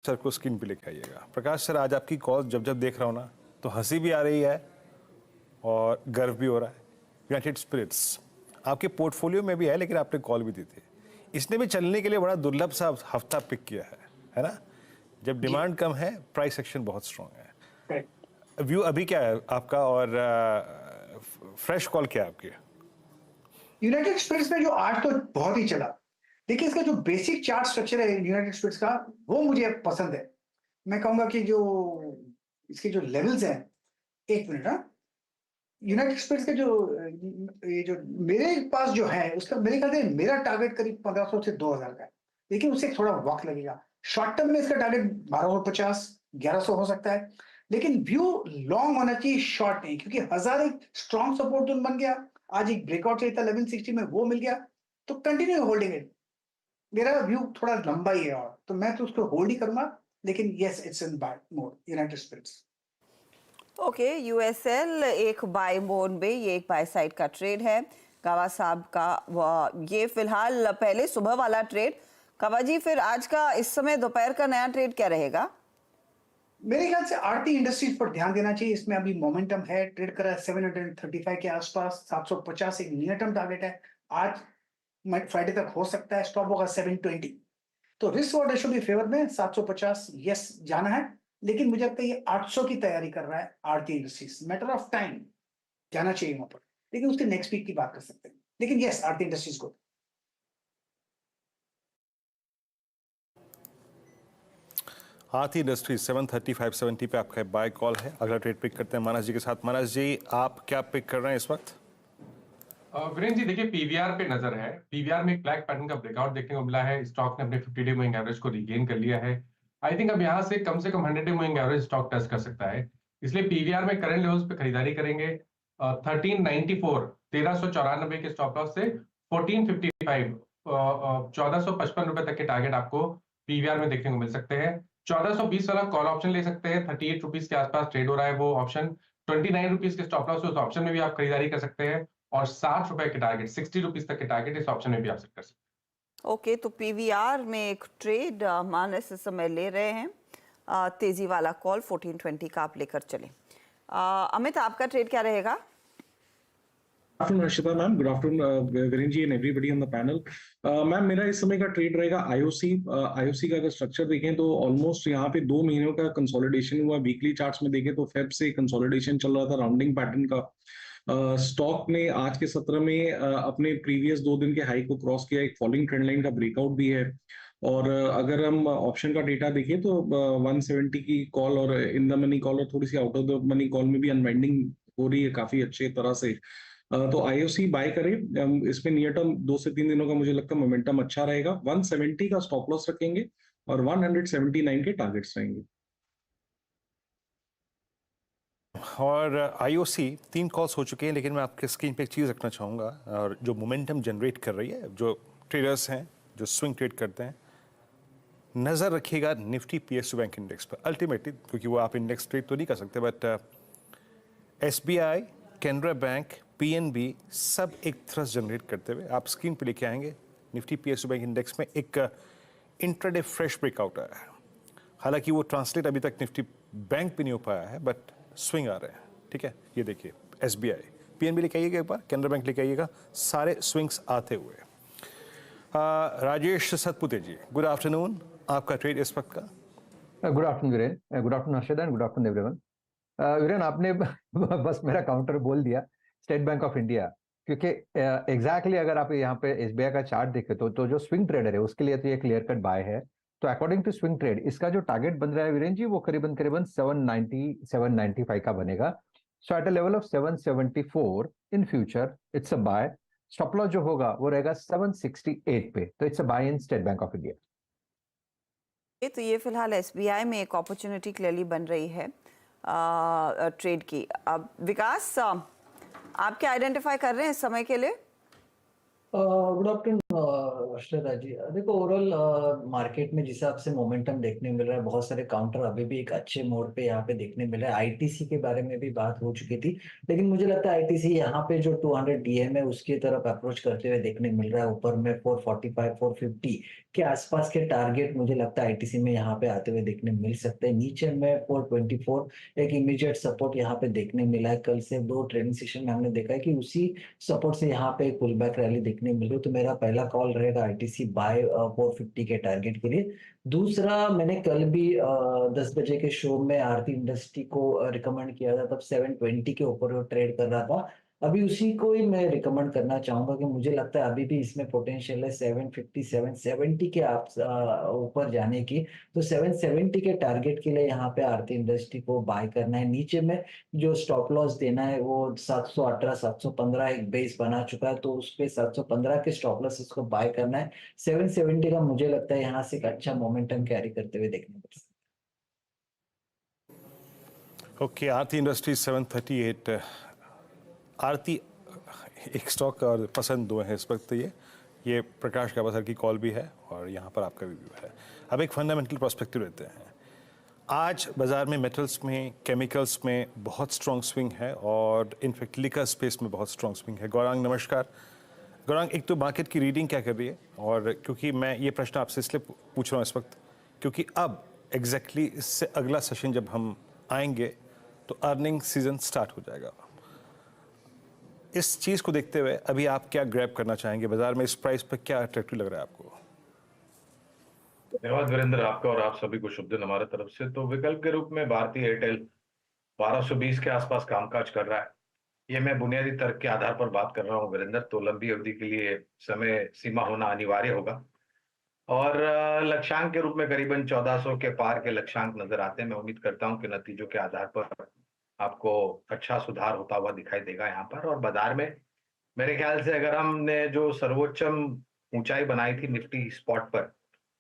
Sir को screen पे लेके आइएगा। प्रकाश सर, आज आपकी कॉल जब जब देख रहा हूँ ना तो हंसी भी आ रही है और गर्व भी हो रहा है। यूनाइटेड स्पिरिट्स आपके पोर्टफोलियो में भी है, लेकिन आपने कॉल भी दी थी। इसने भी चलने के लिए बड़ा दुर्लभ सा हफ्ता पिक किया है ना? जब डिमांड कम है, प्राइस एक्शन बहुत स्ट्रॉन्ग है। व्यू अभी क्या है आपका, और फ्रेश कॉल क्या है आपकी? यूनाइटेड स्पिरिट्स में जो आज तो बहुत ही चला। देखिए, इसका जो बेसिक चार्ट स्ट्रक्चर है यूनाइटेड स्पिरिट्स का, वो मुझे पसंद है। मैं कहूंगा कि जो इसके जो लेवल्स हैं, एक मिनट, हाँ, यूनाइटेड स्पिरिट्स के जो ये जो मेरे पास जो है उसका, मेरे ख्याल से मेरा टारगेट करीब 1500 से 2000 का है, लेकिन उससे थोड़ा वक्त लगेगा। शॉर्ट टर्म में इसका टारगेट 1250 1100 हो सकता है, लेकिन व्यू लॉन्ग होना चाहिए, शॉर्ट नहीं, क्योंकि 1000 एक स्ट्रॉन्ग सपोर्ट जोन बन गया। आज एक ब्रेकआउट चाहिए था 1160 में, वो मिल गया, तो कंटिन्यू होल्डिंग इट। मेरा व्यू थोड़ा लंबा ही है, और तो मैं तो उसको होल्ड ही करूंगा, लेकिन yes, it's in buy mode United Spirits. Okay, USL एक बाय मोड में, ये एक बाय साइड का ट्रेड है कावा साहब का। ये फिलहाल पहले सुबह वाला ट्रेड। कावा जी, फिर आज का इस समय दोपहर का नया ट्रेड क्या रहेगा? मेरे ख्याल से आरती इंडस्ट्रीज पर ध्यान देना चाहिए। इसमें अभी मोमेंटम है, ट्रेड करा है 735 के आसपास, 750 एक नियर टर्म टारगेट है। आज फ्राइडे तक हो सकता है स्टॉप होगा 720, तो रिस्क और रेशो भी फेवर में 750 यस जाना है, लेकिन मुझे लगता है ये 800 की तैयारी कर रहा है आरती इंडस्ट्रीज। मैटर ऑफ टाइम जाना चाहिए वहां पर, लेकिन उसके नेक्स्ट वीक की बात कर सकते हैं, लेकिन यस, आरती इंडस्ट्रीज को। आरती इंडस्ट्रीज 735-70 पे आपका बाय कॉल है। अगला ट्रेड पिक करते हैं मानस जी के साथ। मानस जी, आप क्या पिक कर रहे हैं इस वक्त? वीरेंद्र जी, देखिए, पीवीआर पे नजर है। पीवीआर में एक ब्लैक पैटर्न का ब्रेकआउट देखने को मिला है। स्टॉक ने अपने 50 डे मूविंग एवरेज को रिगेन कर लिया है। आई थिंक अब यहाँ से कम 100 day moving average stock touch कर सकता है, इसलिए पीवीआर में करंट लेवल्स पे खरीदारी करेंगे। 1394 1394 के स्टॉप लॉस से 1455 1455 तक के टारगेट आपको पीवीआर में देखने को मिल सकते हैं। 1420 वाला कॉल ऑप्शन ले सकते हैं। 38 रुपीज के आसपास ट्रेड हो रहा है वो ऑप्शन। 29 रुपीज के स्टॉप लॉस, उस ऑप्शन में भी आप खरीदारी कर सकते हैं, और 60 रुपए के टारगेट, 60 रुपीज तक के टारगेट इस ऑप्शन में भी आप सेट कर सकते हैं। ओके, तो पीवीआर में एक ट्रेड मानस इस समय ले रहे हैं। तेजी वाला कॉल 1420 का आप लेकर चलें। अमित, आपका ट्रेड क्या रहेगा? Good afternoon, Harshita ma'am. Good afternoon, Viren ji and everybody on the panel. Ma'am, मेरा इस समय का ट्रेड रहेगा आईओसी। आईओसी का अगर स्ट्रक्चर देखें तो ऑलमोस्ट यहाँ पे 2 महीनों का कंसोलिडेशन हुआ। वीकली चार्ट्स में देखें तो फेब से कंसोलिडेशन चल रहा था, राउंडिंग पैटर्न का। स्टॉक ने आज के सत्र में अपने प्रीवियस 2 दिन के हाई को क्रॉस किया, एक फॉलिंग ट्रेंड लाइन का ब्रेकआउट भी है। और अगर हम ऑप्शन का डेटा देखें तो 170 की कॉल और इन द मनी कॉल और थोड़ी सी out of the money call में भी अनवाइंडिंग हो रही है काफी अच्छे तरह से। तो आईओसी बाय करें। इसमें नियर टर्म 2 से 3 दिनों का मुझे लगता है मोमेंटम अच्छा रहेगा। 170 का स्टॉप लॉस रखेंगे और 179 के टारगेट्स रहेंगे। और आईओसी 3 कॉल्स हो चुके हैं, लेकिन मैं आपके स्क्रीन पे एक चीज़ रखना चाहूँगा, और जो मोमेंटम जनरेट कर रही है, जो ट्रेडर्स हैं जो स्विंग ट्रेड करते हैं, नज़र रखिएगा निफ्टी पीएसयू बैंक इंडेक्स पर। अल्टीमेटली, क्योंकि वो आप इंडेक्स ट्रेड तो नहीं कर सकते, but SBI, Canara bank, PNB सब एक थ्रस्ट जनरेट करते हुए आप स्क्रीन पे लेके आएंगे। निफ्टी पीएसयू बैंक इंडेक्स में एक इंट्राडे फ्रेश ब्रेकआउट आया है। हालांकि वो ट्रांसलेट अभी तक निफ्टी बैंक पे नहीं हो पाया है, बट स्विंग आ रहे हैं। ठीक है, ये देखिए, एसबीआई, पीएनबी लेके आइएगा एक बार, कैनरा बैंक लेके आइएगा, सारे स्विंग्स आते हुए। राजेश सतपुते जी, गुड आफ्टरनून। आपका ट्रेड इस वक्त का? Good afternoon Viren, good afternoon Harshad and good afternoon everyone. Viren, आपने बस मेरा काउंटर बोल दिया, स्टेट बैंक ऑफ इंडिया। क्योंकि एग्जैक्टली अगर आप यहाँ पे एसबीआई का चार्ट देखें तो जो स्विंग ट्रेडर है उसके लिए तो ये क्लियर कट बाय है। तो अकॉर्डिंग टू स्विंग ट्रेड इसका जो टारगेट बन रहा है वीरेन जी, वो करीबन करीबन 790 795 का बनेगा। So at a level of 774 in future it's a buy. Stop loss जो होगा वो रहेगा 768 पे, तो it's a buy in State Bank of India. तो ये फिलहाल एसबीआई में एक अपॉर्चुनिटी क्लियरली बन रही है ट्रेड की। अब विकास, आप क्या आइडेंटिफाई कर रहे हैं इस समय के लिए? गुड आफ्टरनून श्रद्धा जी, देखो ओवरऑल मार्केट में जिस हिसाब से मोमेंटम देखने मिल रहा है, बहुत सारे काउंटर अभी भी एक अच्छे मोड पे यहाँ पे देखने मिल रहा है। आईटीसी के बारे में भी बात हो चुकी थी, लेकिन मुझे लगता है आईटीसी यहाँ पे जो 200 डीएम है उसकी तरफ अप्रोच करते हुए देखने मिल रहा है। ऊपर में 445 450 के आसपास के टारगेट मुझे लगता है आईटीसी में यहाँ पे आते हुए देखने मिल सकते हैं। नीचे में 424 एक इमीडिएट सपोर्ट यहाँ पे देखने मिला है। कल से 2 ट्रेडिंग सेशन में हमने देखा है कि उसी सपोर्ट से यहाँ पे एक पुल बैक रैली देखने मिली, तो मेरा पहला कॉल रहेगा आईटीसी बाय 450 के टारगेट के लिए। दूसरा, मैंने कल भी 10 बजे के शो में आरती इंडस्ट्री को रिकमेंड किया था, तब 720 के ऊपर वो ट्रेड कर रहा था। अभी उसी को ही मैं रिकमेंड करना चाहूंगा कि मुझे लगता है अभी भी इसमें पोटेंशियल है 750 770 के ऊपर जाने की। तो 770 के टारगेट के लिए यहाँ पे आरती इंडस्ट्री को बाय करना है। नीचे में जो स्टॉप लॉस देना है वो 718 715 एक बेस बना चुका है, तो उस पे 715 के स्टॉप लॉस इसको बाय करना है। 770 का मुझे लगता है यहाँ से एक अच्छा मोमेंटम कैरी करते हुए देखने को मिल सकता है। ओके, आरती इंडस्ट्रीज 738। आरती एक स्टॉक और पसंद दो है इस वक्त। ये प्रकाश कावासर की कॉल भी है और यहाँ पर आपका रिव्यू है। अब एक फंडामेंटल पर्सपेक्टिव लेते हैं। आज बाजार में मेटल्स में, केमिकल्स में बहुत स्ट्रॉन्ग स्विंग है और इनफैक्ट लिकर स्पेस में बहुत स्ट्रॉन्ग स्विंग है। गौरांग नमस्कार। गौरांग, एक तो मार्केट की रीडिंग क्या कर रही है, और क्योंकि मैं ये प्रश्न आपसे इसलिए पूछ रहा हूँ इस वक्त क्योंकि अब एग्जैक्टली इससे अगला सेशन जब हम आएंगे तो अर्निंग सीजन स्टार्ट हो जाएगा। इस चीज़ को देखते हुए अभी आप क्या ग्रैब करना चाहेंगे बाजार में? इस प्राइस पर क्या अट्रैक्टिव लग रहा है आपको? धन्यवाद वीरेंद्र, आपका और आप सभी को शुभ दिन हमारे तरफ से। तो विकल्प के रूप में भारतीय एयरटेल 1220 के आसपास कामकाज कर रहा है। ये मैं बुनियादी तर्क के आधार पर बात कर रहा हूँ वीरेंद्र, तो लंबी अवधि के लिए समय सीमा होना अनिवार्य होगा। और लक्ष्यांक के रूप में करीबन 1400 के पार के लक्ष्यांक नजर आते हैं। मैं उम्मीद करता हूं कि नतीजों के आधार पर आपको अच्छा सुधार होता हुआ दिखाई देगा यहाँ पर। और बाजार में मेरे ख्याल से अगर हमने जो सर्वोच्चम ऊंचाई बनाई थी निफ्टी स्पॉट पर,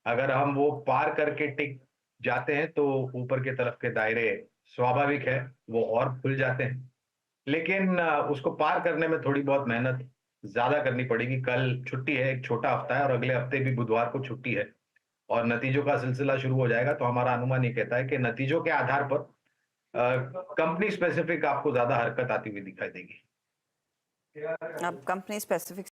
अगर हम वो पार करके टिक जाते हैं तो ऊपर की तरफ के दायरे स्वाभाविक है वो और खुल जाते हैं। लेकिन उसको पार करने में थोड़ी बहुत मेहनत ज्यादा करनी पड़ेगी। कल छुट्टी है, एक छोटा हफ्ता है, और अगले हफ्ते भी बुधवार को छुट्टी है और नतीजों का सिलसिला शुरू हो जाएगा। तो हमारा अनुमान ये कहता है कि नतीजों के आधार पर कंपनी स्पेसिफिक आपको ज्यादा हरकत आती हुई दिखाई देगी। अब कंपनी स्पेसिफिक